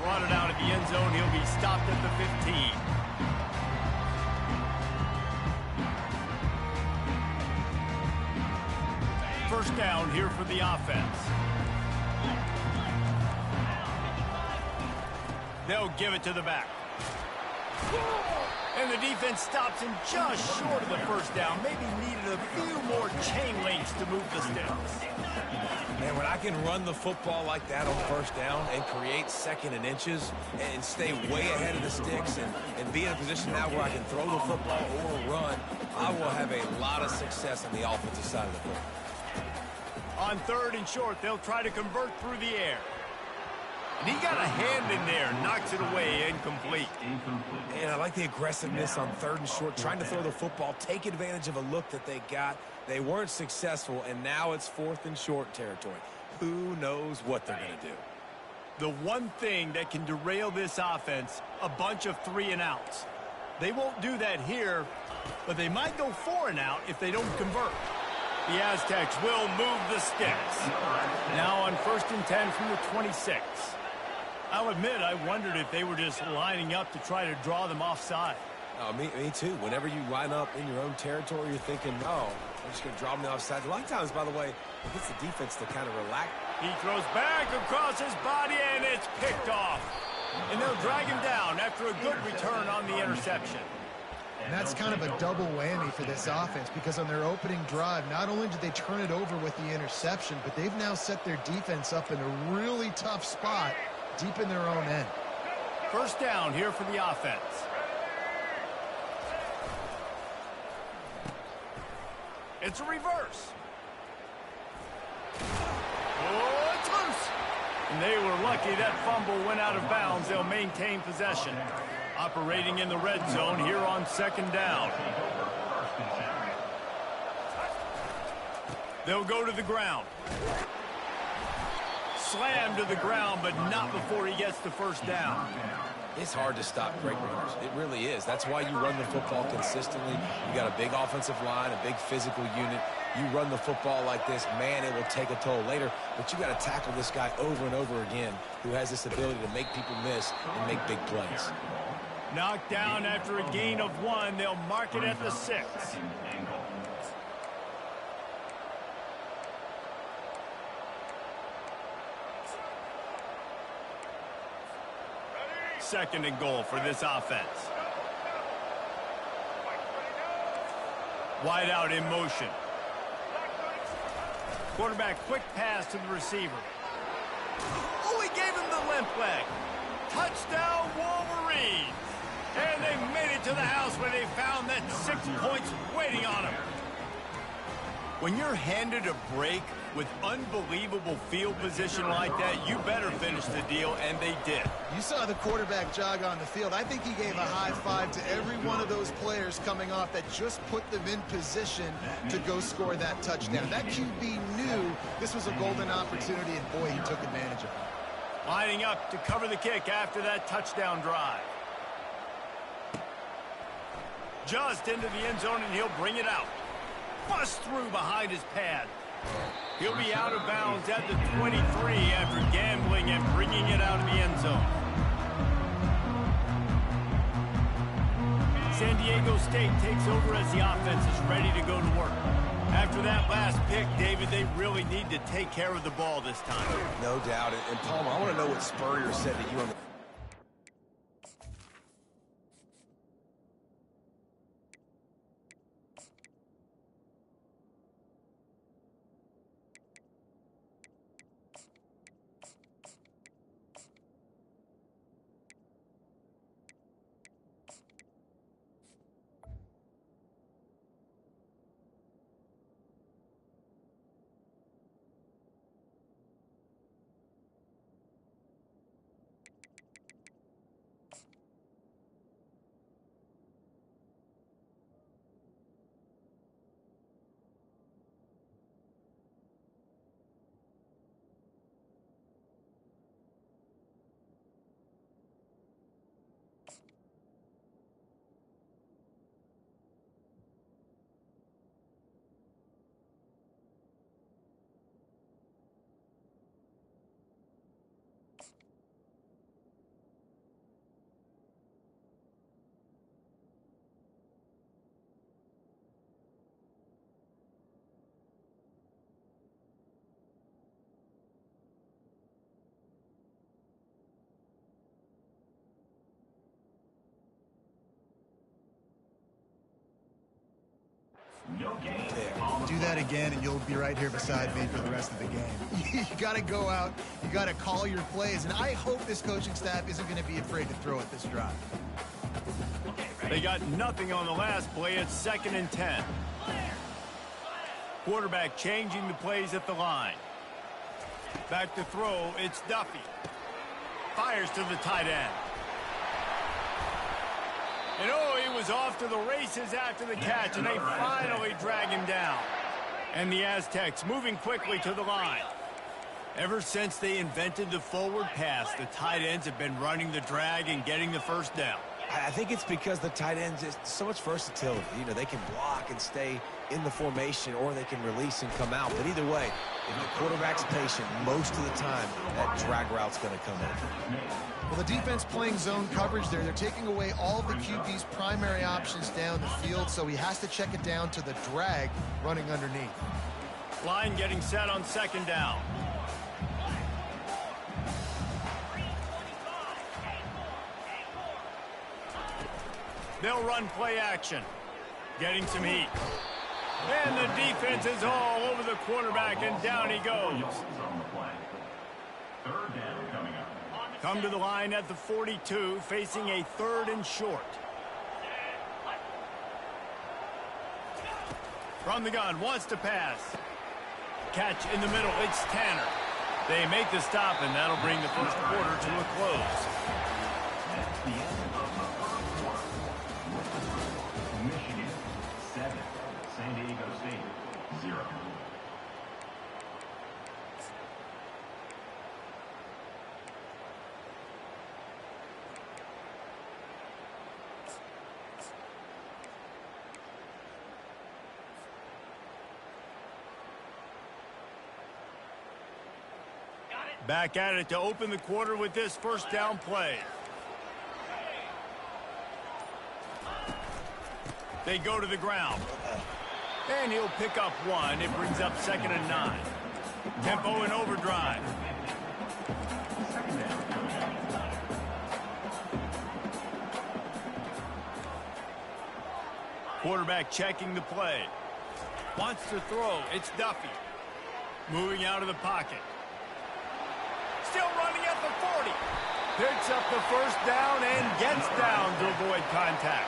Brought it out of the end zone. He'll be stopped at the 15. First down here for the offense. They'll give it to the back. And the defense stops him just short of the first down. Maybe needed a few more chain links to move the sticks. Man, when I can run the football like that on first down and create second and inches and stay way ahead of the sticks and be in a position now where I can throw the football or run, I will have a lot of success on the offensive side of the football. On third and short, they'll try to convert through the air. And he got a hand in there, knocks it away, incomplete. And I like the aggressiveness on third and short, trying to throw the football, take advantage of a look that they got. They weren't successful, and now it's fourth and short territory. Who knows what they're going to do? The one thing that can derail this offense, a bunch of 3-and-outs. They won't do that here, but they might go 4-and-out if they don't convert. The Aztecs will move the sticks. Now on first and 10 from the 26. I'll admit I wondered if they were just lining up to try to draw them offside. Oh, me too. Whenever you line up in your own territory, you're thinking, oh, I'm just going to draw them offside. A lot of times, by the way, it gets the defense to kind of relax. He throws back across his body, and it's picked off. And they'll drag him down after a good return on the interception. And that's kind of a double whammy for this offense, because on their opening drive, not only did they turn it over with the interception, but they've now set their defense up in a really tough spot deep in their own end. First down here for the offense. It's a reverse. Oh, it's loose. And they were lucky that fumble went out of bounds. They'll maintain possession. Operating in the red zone here on second down. They'll go to the ground. Slam to the ground, but not before he gets the first down. It's hard to stop great runners. It really is. That's why you run the football consistently. You got a big offensive line, a big physical unit. You run the football like this, man, it will take a toll later. But you got to tackle this guy over and over again who has this ability to make people miss and make big plays. Knocked down after a gain of 1. They'll mark it at the 6. Second and goal for this offense. Wide out in motion. Quarterback quick pass to the receiver. Oh, he gave him the limp leg. Touchdown Wolverines. And they made it to the house where they found that 6 points waiting on them. When you're handed a break with unbelievable field position like that, you better finish the deal, and they did. You saw the quarterback jog on the field. I think he gave a high five to every one of those players coming off that just put them in position to go score that touchdown. That QB knew this was a golden opportunity, and boy, he took advantage of it. Lining up to cover the kick after that touchdown drive. Just into the end zone, and he'll bring it out. Bust through behind his pad. He'll be out of bounds at the 23 after gambling and bringing it out of the end zone. San Diego State takes over as the offense is ready to go to work. After that last pick, David, they really need to take care of the ball this time. No doubt. And Palmer, I want to know what Spurrier said to you on the... Do that again, and you'll be right here beside me for the rest of the game. You got to go out. You got to call your plays, and I hope this coaching staff isn't going to be afraid to throw it this drive. They got nothing on the last play. It's 2nd and 10. Quarterback changing the plays at the line. Back to throw. It's Duffy. Fires to the tight end. And oh, he was off to the races after the catch, and they finally drag him down. And the Aztecs moving quickly to the line. Ever since they invented the forward pass, the tight ends have been running the drag and getting the first down. I think it's because the tight ends is so much versatility. You know, they can block and stay in the formation, or they can release and come out. But either way, if the quarterback's patient, most of the time, that drag route's going to come in. Well, the defense playing zone coverage there. They're taking away all of the QB's primary options down the field, so he has to check it down to the drag running underneath. Line getting set on 2nd down. They'll run play action. Getting some heat. And the defense is all over the quarterback, and down he goes. Come to the line at the 42, facing a 3rd and short. From the gun, wants to pass. Catch in the middle, it's Tanner. They make the stop, and that'll bring the first quarter to a close. That's the end of the first quarter. With the score, Michigan 7, San Diego State 0. Back at it to open the quarter with this first down play. They go to the ground. And he'll pick up one. It brings up 2nd and 9. Tempo in overdrive. Quarterback checking the play. Wants to throw. It's Duffy. Moving out of the pocket. Still running at the 40. Picks up the first down and gets down to avoid contact.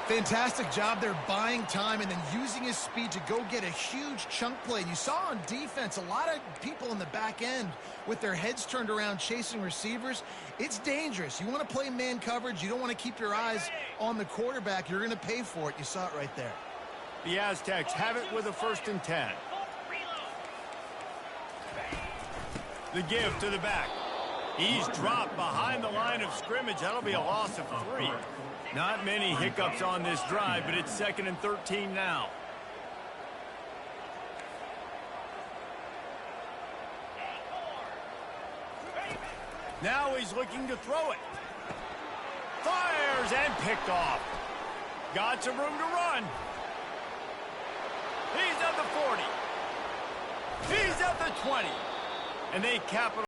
Fantastic job there buying time and then using his speed to go get a huge chunk play. You saw on defense a lot of people in the back end with their heads turned around chasing receivers. It's dangerous. You want to play man coverage. You don't want to keep your eyes on the quarterback. You're going to pay for it. You saw it right there. The Aztecs have it with a 1st and 10. The give to the back. He's dropped behind the line of scrimmage. That'll be a loss of 3. Not many hiccups on this drive, but it's 2nd and 13 now. Now he's looking to throw it. Fires and picked off. Got some room to run. He's at the 40. He's at the 20. And they cap it